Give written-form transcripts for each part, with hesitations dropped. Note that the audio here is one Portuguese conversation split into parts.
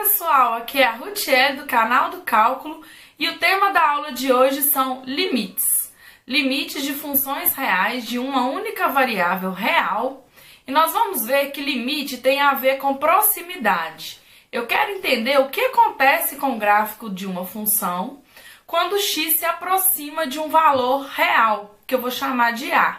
pessoal, aqui é a Rutiel do canal do Cálculo e o tema da aula de hoje são limites. Limites de funções reais de uma única variável real. E nós vamos ver que limite tem a ver com proximidade. Eu quero entender o que acontece com o gráfico de uma função quando x se aproxima de um valor real, que eu vou chamar de a.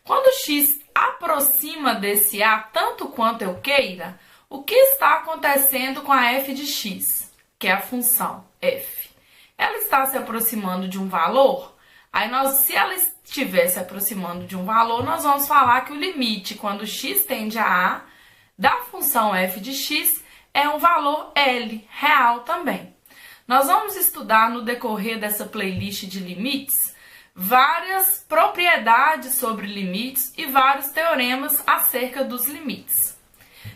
Quando x aproxima desse a tanto quanto eu queira, o que está acontecendo com a f de x, que é a função f? Ela está se aproximando de um valor? Aí, se ela estiver se aproximando de um valor, nós vamos falar que o limite, quando x tende a da função f de x, é um valor L, real também. Nós vamos estudar no decorrer dessa playlist de limites várias propriedades sobre limites e vários teoremas acerca dos limites.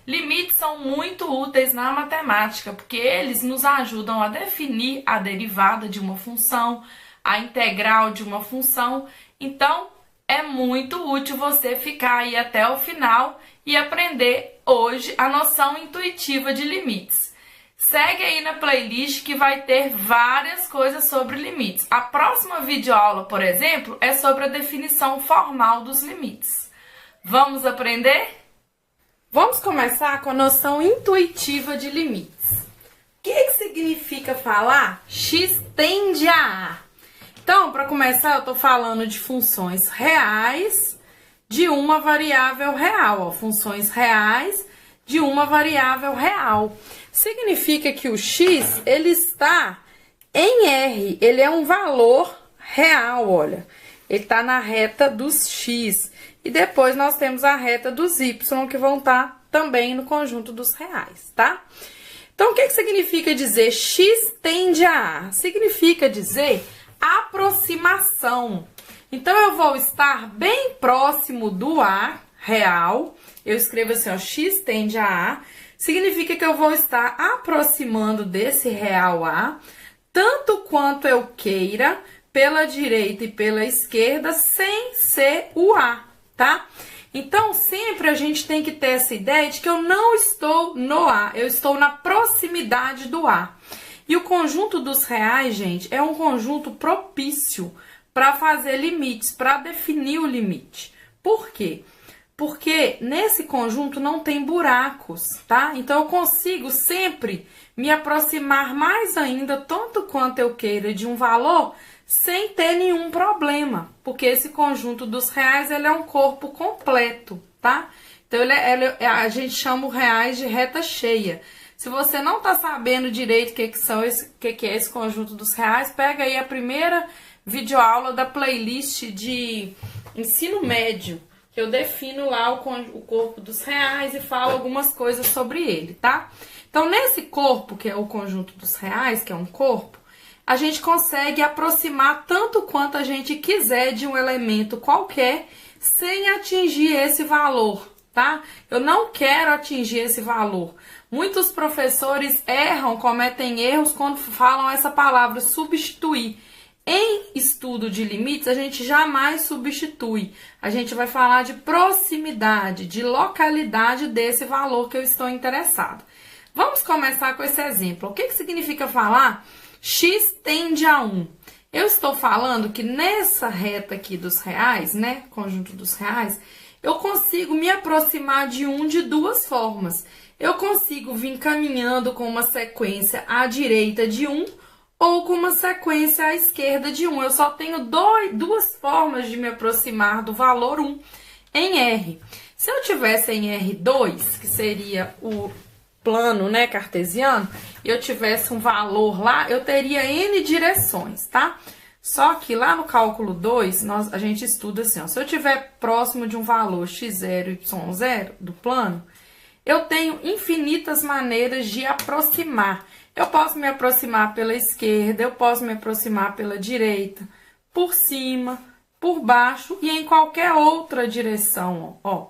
Limites são muito úteis na matemática, porque eles nos ajudam a definir a derivada de uma função, a integral de uma função. Então, é muito útil você ficar aí até o final e aprender hoje a noção intuitiva de limites. Segue aí na playlist que vai ter várias coisas sobre limites. A próxima videoaula, por exemplo, é sobre a definição formal dos limites. Vamos aprender? Vamos começar com a noção intuitiva de limites. O que significa falar x tende a a? Então, para começar, eu estou falando de funções reais de uma variável real. Ó, funções reais de uma variável real. Significa que o x, ele está em R, ele é um valor real, olha. Ele está na reta dos x. E depois nós temos a reta dos y, que vão estar também no conjunto dos reais, tá? Então, o que significa dizer x tende a a? Significa dizer aproximação. Então, eu vou estar bem próximo do a real. Eu escrevo assim, ó, x tende a a. Significa que eu vou estar aproximando desse real a, tanto quanto eu queira, pela direita e pela esquerda, sem ser o a, tá? Então, sempre a gente tem que ter essa ideia de que eu não estou no a, eu estou na proximidade do a. E o conjunto dos reais, gente, é um conjunto propício para fazer limites, para definir o limite. Por quê? Porque nesse conjunto não tem buracos, tá? Então, eu consigo sempre me aproximar mais ainda, tanto quanto eu queira, de um valor, sem ter nenhum problema. Porque esse conjunto dos reais, ele é um corpo completo, tá? Então, a gente chama o reais de reta cheia. Se você não tá sabendo direito o que é esse conjunto dos reais, pega aí a primeira videoaula da playlist de ensino médio, que eu defino lá o corpo dos reais e falo algumas coisas sobre ele, tá? Então, nesse corpo, que é o conjunto dos reais, que é um corpo, a gente consegue aproximar tanto quanto a gente quiser de um elemento qualquer, sem atingir esse valor, tá? Eu não quero atingir esse valor. Muitos professores cometem erros quando falam essa palavra substituir. Em estudo de limites, a gente jamais substitui. A gente vai falar de proximidade, de localidade desse valor que eu estou interessado. Vamos começar com esse exemplo. O que significa falar x tende a 1? Eu estou falando que nessa reta aqui dos reais, né, conjunto dos reais, eu consigo me aproximar de 1 de duas formas. Eu consigo vir caminhando com uma sequência à direita de 1, ou com uma sequência à esquerda de 1. Eu só tenho duas formas de me aproximar do valor 1 em R. Se eu tivesse em R2, que seria o plano, né, cartesiano, e eu tivesse um valor lá, eu teria N direções, tá? Só que lá no cálculo 2, a gente estuda assim, ó, se eu estiver próximo de um valor x0, y0 do plano, eu tenho infinitas maneiras de aproximar. Eu posso me aproximar pela esquerda, eu posso me aproximar pela direita, por cima, por baixo e em qualquer outra direção, ó.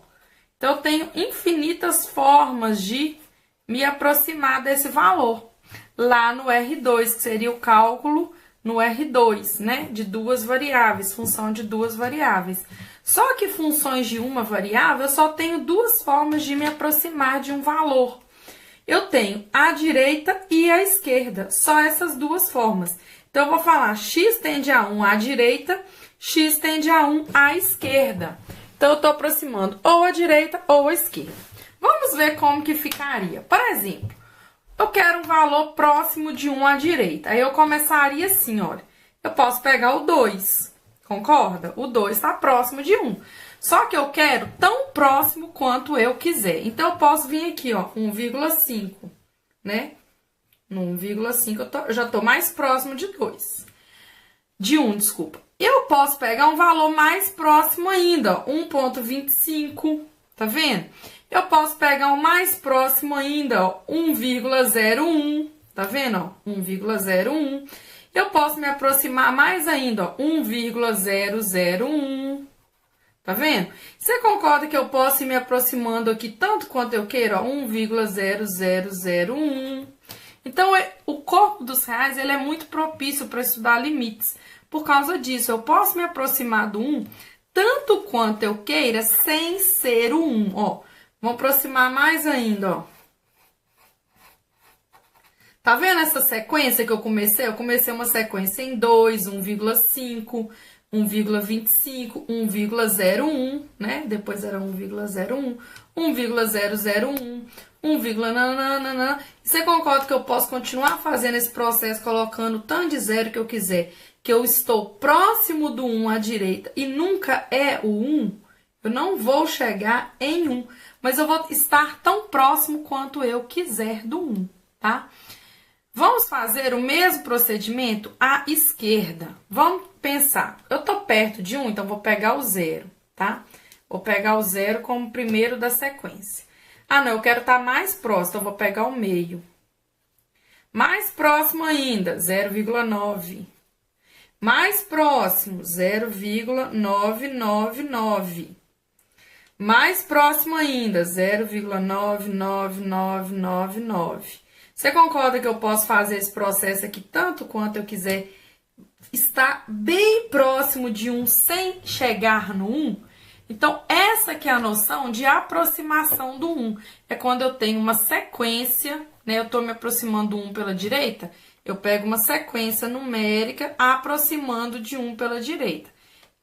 Então, eu tenho infinitas formas de me aproximar desse valor. Lá no R2, que seria o cálculo no R2, né? De duas variáveis, função de duas variáveis. Só que funções de uma variável, eu só tenho duas formas de me aproximar de um valor. eu tenho a direita e a esquerda, só essas duas formas. Então, eu vou falar x tende a 1 à direita, x tende a 1 à esquerda. Então, eu estou aproximando ou a direita ou a esquerda. Vamos ver como que ficaria. Por exemplo, eu quero um valor próximo de 1 à direita. Aí, eu começaria assim, olha. Eu posso pegar o 2, concorda? O 2 está próximo de 1. Só que eu quero tão próximo quanto eu quiser. Então, eu posso vir aqui, ó, 1,5, né? No 1,5 eu já tô mais próximo de 2. De 1, desculpa. Eu posso pegar um valor mais próximo ainda, ó, 1,25, tá vendo? Eu posso pegar um mais próximo ainda, ó, 1,01, tá vendo, ó? 1,01. Eu posso me aproximar mais ainda, ó, 1,001. Tá vendo? Você concorda que eu posso ir me aproximando aqui tanto quanto eu queiro, ó, 1,0001. Então, o corpo dos reais, ele é muito propício para estudar limites. Por causa disso, eu posso me aproximar do 1 tanto quanto eu queira, sem ser o 1, ó. Vamos aproximar mais ainda, ó. Tá vendo essa sequência que eu comecei? Eu comecei uma sequência em 2, 1,5, 1,25, 1,01, né? Depois era 1,01, 1,001, 1, você concorda que eu posso continuar fazendo esse processo colocando o tanto de zero que eu quiser, que eu estou próximo do 1 à direita e nunca é o 1? Eu não vou chegar em 1, mas eu vou estar tão próximo quanto eu quiser do 1, tá? Vamos fazer o mesmo procedimento à esquerda. Vamos pensar, eu tô perto de 1, então vou pegar o 0, tá? Vou pegar o 0 como primeiro da sequência. Ah, não, eu quero estar mais próximo, então vou pegar o meio. Mais próximo ainda, 0,9. Mais próximo, 0,999. Mais próximo ainda, 0,99999. Você concorda que eu posso fazer esse processo aqui tanto quanto eu quiser, estar bem próximo de 1 sem chegar no 1? Então, essa que é a noção de aproximação do 1. É quando eu tenho uma sequência, né? Eu estou me aproximando do 1 pela direita, eu pego uma sequência numérica aproximando de 1 pela direita.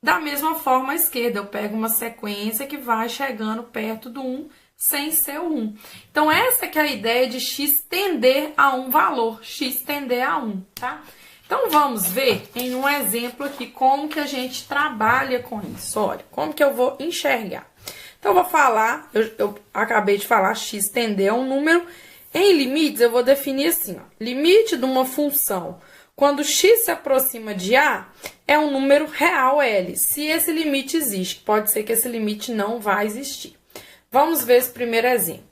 Da mesma forma, à esquerda, eu pego uma sequência que vai chegando perto do 1 sem ser o 1. Então, essa que é a ideia de x tender a um valor, x tender a 1, tá? Então, vamos ver em um exemplo aqui como que a gente trabalha com isso. Olha, como que eu vou enxergar. Então, eu vou falar, eu acabei de falar x tender a um número. Em limites, eu vou definir assim, ó, limite de uma função. Quando x se aproxima de a, é um número real L. Se esse limite existe, pode ser que esse limite não vai existir. Vamos ver esse primeiro exemplo.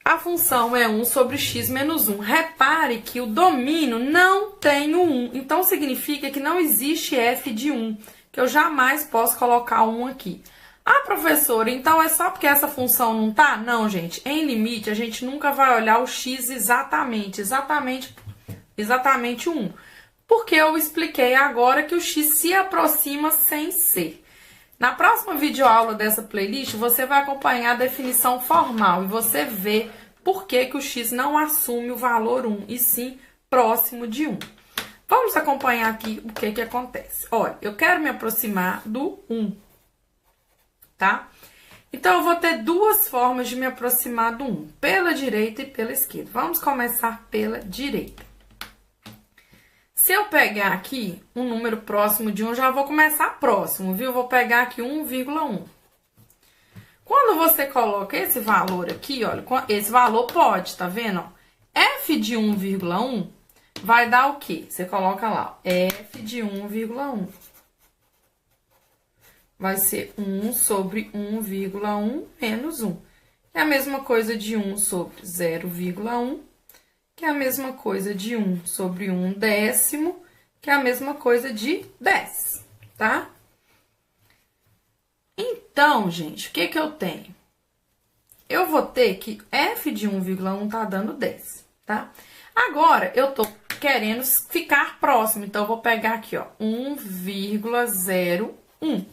A função é 1 sobre x menos 1. Repare que o domínio não tem o 1. Então, significa que não existe f de 1, que eu jamais posso colocar 1 aqui. Ah, professora, então é só porque essa função não tá? Não, gente. Em limite, a gente nunca vai olhar o x exatamente 1. Porque eu expliquei agora que o x se aproxima sem ser. Na próxima videoaula dessa playlist, você vai acompanhar a definição formal e você vê por que que o x não assume o valor 1, e sim próximo de 1. Vamos acompanhar aqui o que que acontece. Olha, eu quero me aproximar do 1, tá? Então, eu vou ter duas formas de me aproximar do 1, pela direita e pela esquerda. Vamos começar pela direita. Se eu pegar aqui um número próximo de 1, já vou começar próximo, viu? Vou pegar aqui 1,1. Quando você coloca esse valor aqui, olha, esse valor pode, tá vendo? Ó, f de 1,1 vai dar o quê? Você coloca lá, f de 1,1. Vai ser 1 sobre 1,1 menos 1. É a mesma coisa de 1 sobre 0,1. Que é a mesma coisa de 1 sobre 1/10, que é a mesma coisa de 10, tá? Então, gente, o que que eu tenho? Eu vou ter que f de 1,1 tá dando 10, tá? Agora, eu tô querendo ficar próximo, então eu vou pegar aqui, ó, 1,01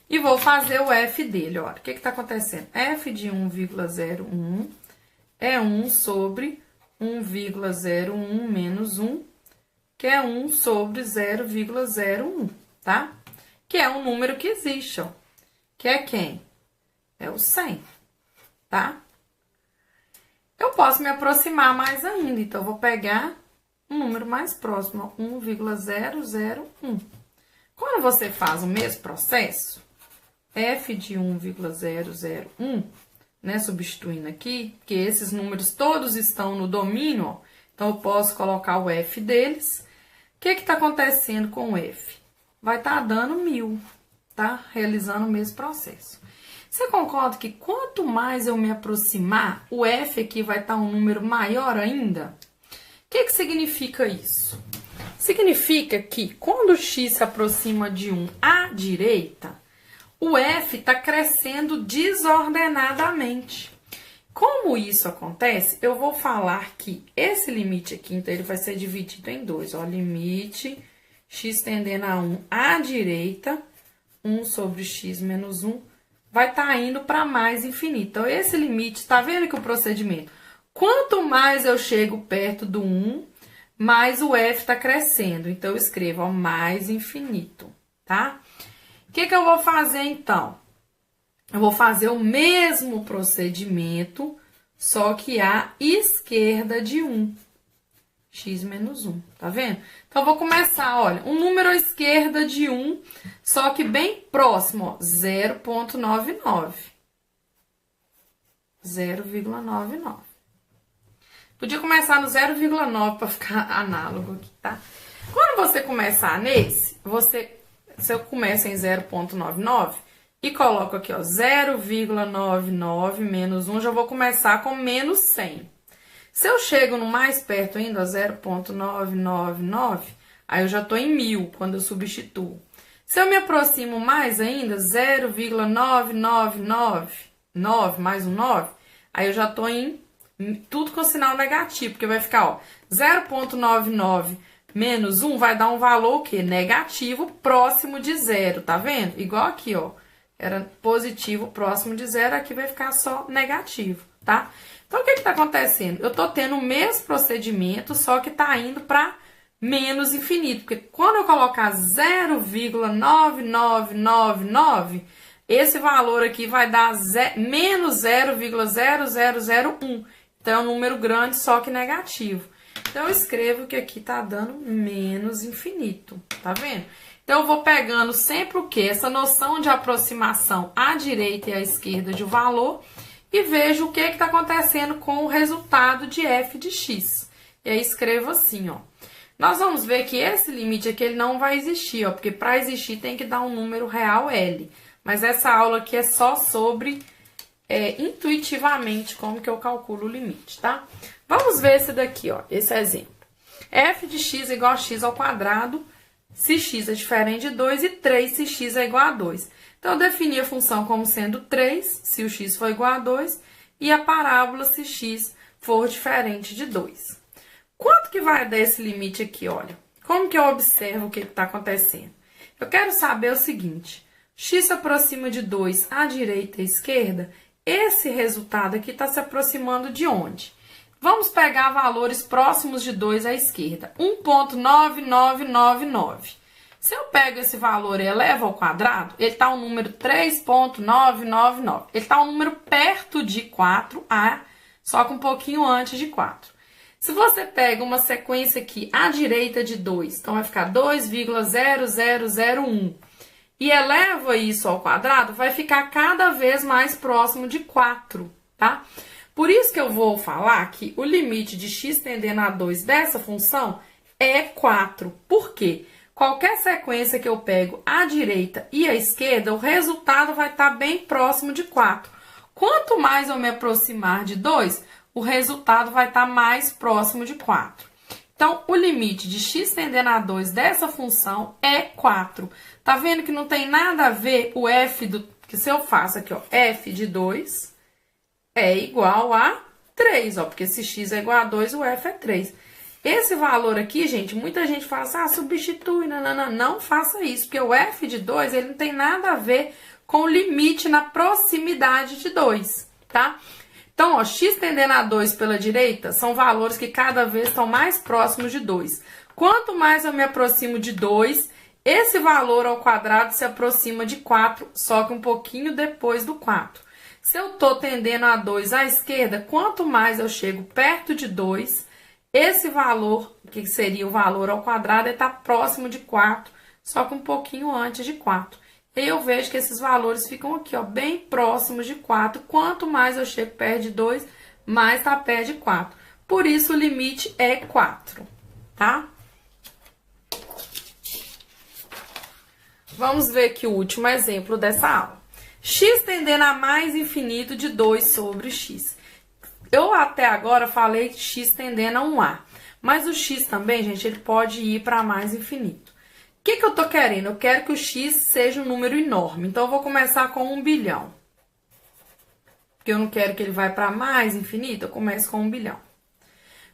e vou fazer o f dele, ó. O que que tá acontecendo? F de 1,01 é 1 sobre 1,01 menos 1, que é 1 sobre 0,01, tá? Que é um número que existe, ó. Que é quem? É o 100, tá? Eu posso me aproximar mais ainda, então eu vou pegar um número mais próximo, 1,001. Quando você faz o mesmo processo, f de 1,001, né, substituindo aqui, porque esses números todos estão no domínio, ó, então eu posso colocar o f deles. O que está acontecendo com o f? Vai estar dando 1000, tá? Realizando o mesmo processo. Você concorda que quanto mais eu me aproximar, o f aqui vai estar um número maior ainda? O que significa isso? Significa que quando o x se aproxima de 1 à direita, o f está crescendo desordenadamente. Como isso acontece, eu vou falar que esse limite aqui, então, ele vai ser dividido em dois. Ó, limite x tendendo a 1 à direita, 1 sobre x menos 1, vai estar indo para mais infinito. Então, esse limite, tá vendo que o procedimento? Quanto mais eu chego perto do 1, mais o f está crescendo. Então, eu escrevo, ó, mais infinito, tá? O que eu vou fazer, então? Eu vou fazer o mesmo procedimento, só que à esquerda de 1. X menos 1, tá vendo? Então, eu vou começar, olha, um número à esquerda de 1, só que bem próximo, ó, 0,99. 0,99. Podia começar no 0,9 para ficar análogo aqui, tá? Quando você começar nesse, se eu começo em 0,99 e coloco aqui, ó, 0,99 menos 1, já vou começar com menos 100. Se eu chego no mais perto ainda, 0,999, aí eu já tô em 1000 quando eu substituo. Se eu me aproximo mais ainda, 0,9999 mais um 9, aí eu já tô em tudo com sinal negativo, porque vai ficar, ó, 0,99 menos 1 vai dar um valor o quê? Negativo próximo de zero, tá vendo? Igual aqui, ó, era positivo próximo de zero, aqui vai ficar só negativo, tá? Então, o que tá acontecendo? Eu tô tendo o mesmo procedimento, só que tá indo para menos infinito, porque quando eu colocar 0,9999, esse valor aqui vai dar menos 0,0001. Então, é um número grande, só que negativo. Então, eu escrevo que aqui tá dando menos infinito, tá vendo? Então, eu vou pegando sempre o quê? Essa noção de aproximação à direita e à esquerda de um valor e vejo o que está acontecendo com o resultado de f de x. E aí, escrevo assim, ó. Nós vamos ver que esse limite aqui ele não vai existir, ó, porque para existir tem que dar um número real L. Mas essa aula aqui é só sobre intuitivamente como que eu calculo o limite, tá? Vamos ver esse daqui, ó, esse exemplo. F de x é igual a x ao quadrado, se x é diferente de 2, e 3 se x é igual a 2. Então, eu defini a função como sendo 3, se o x for igual a 2, e a parábola se x for diferente de 2. Quanto que vai dar esse limite aqui, olha? Como que eu observo o que está acontecendo? Eu quero saber o seguinte, x se aproxima de 2 à direita e à esquerda, esse resultado aqui está se aproximando de onde? Vamos pegar valores próximos de 2 à esquerda, 1,9999. Se eu pego esse valor e elevo ao quadrado, ele está um número 3,999. Ele está um número perto de 4A, só que um pouquinho antes de 4. Se você pega uma sequência aqui à direita de 2, então vai ficar 2,0001, e eleva isso ao quadrado, vai ficar cada vez mais próximo de 4, tá? Por isso que eu vou falar que o limite de x tendendo a 2 dessa função é 4. Por quê? Qualquer sequência que eu pego à direita e à esquerda, o resultado vai estar bem próximo de 4. Quanto mais eu me aproximar de 2, o resultado vai estar mais próximo de 4. Então, o limite de x tendendo a 2 dessa função é 4. Tá vendo que não tem nada a ver o f que se eu faço aqui, ó, f de 2 é igual a 3, ó, porque se x é igual a 2, o f é 3. Esse valor aqui, gente, muita gente fala assim, substitui, não faça isso, porque o f de 2, ele não tem nada a ver com o limite na proximidade de 2, tá? Então, ó, x tendendo a 2 pela direita são valores que cada vez estão mais próximos de 2. Quanto mais eu me aproximo de 2, esse valor ao quadrado se aproxima de 4, só que um pouquinho depois do 4. Se eu estou tendendo a 2 à esquerda, quanto mais eu chego perto de 2, esse valor, que seria o valor ao quadrado, está próximo de 4, só que um pouquinho antes de 4. E eu vejo que esses valores ficam aqui, ó, bem próximos de 4. Quanto mais eu chego perto de 2, mais está perto de 4. Por isso, o limite é 4, tá? Vamos ver aqui o último exemplo dessa aula. X tendendo a mais infinito de 2 sobre x. Eu até agora falei x tendendo a 1a. Mas o x também, gente, ele pode ir para mais infinito. O que eu tô querendo? Eu quero que o x seja um número enorme. Então, eu vou começar com 1 bilhão. Porque eu não quero que ele vá para mais infinito, eu começo com 1 bilhão.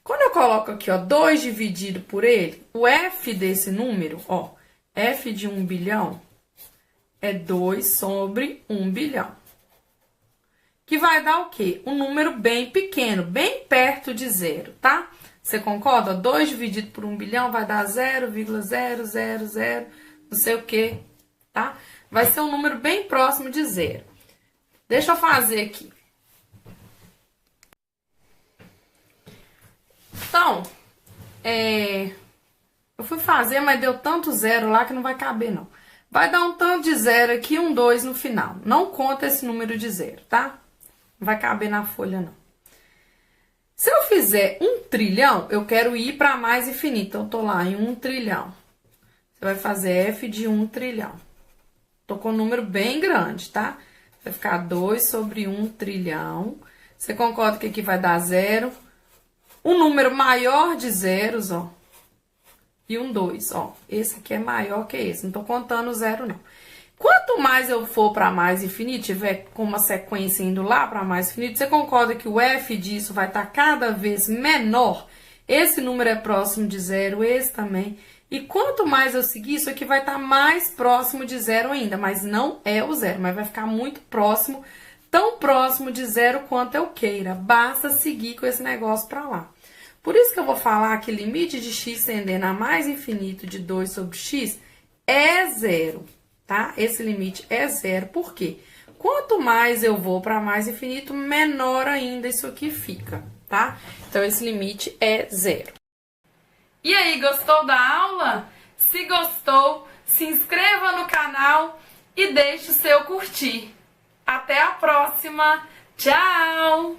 Quando eu coloco aqui, ó, 2 dividido por ele, o f desse número, ó, f de 1 bilhão é 2 sobre 1 bilhão. Que vai dar o quê? Um número bem pequeno, bem perto de zero, tá? Você concorda? 2 dividido por 1 bilhão vai dar 0,000, não sei o quê, tá? Vai ser um número bem próximo de zero. Deixa eu fazer aqui. Então, eu fui fazer, mas deu tanto zero lá que não vai caber, não. Vai dar um tanto de zero aqui e um 2 no final. Não conta esse número de zero, tá? Não vai caber na folha, não. Se eu fizer 1 trilhão, eu quero ir para mais infinito. Então, eu tô lá em 1 trilhão. Você vai fazer f de 1 trilhão. Tô com um número bem grande, tá? Vai ficar 2 sobre 1 trilhão. Você concorda que aqui vai dar zero? Um número maior de zeros, ó. E um 2, ó. Esse aqui é maior que esse. Não tô contando o zero, não. Quanto mais eu for para mais infinito, tiver com uma sequência indo lá para mais infinito, você concorda que o f disso vai estar cada vez menor? Esse número é próximo de zero, esse também. E quanto mais eu seguir, isso aqui vai estar mais próximo de zero ainda, mas não é o zero, mas vai ficar muito próximo, tão próximo de zero quanto eu queira. Basta seguir com esse negócio para lá. Por isso que eu vou falar que limite de x tendendo a mais infinito de 2 sobre x é zero. Tá? Esse limite é zero, por quê? Quanto mais eu vou para mais infinito, menor ainda isso aqui fica, tá? Então, esse limite é zero. E aí, gostou da aula? Se gostou, se inscreva no canal e deixe o seu curtir. Até a próxima! Tchau!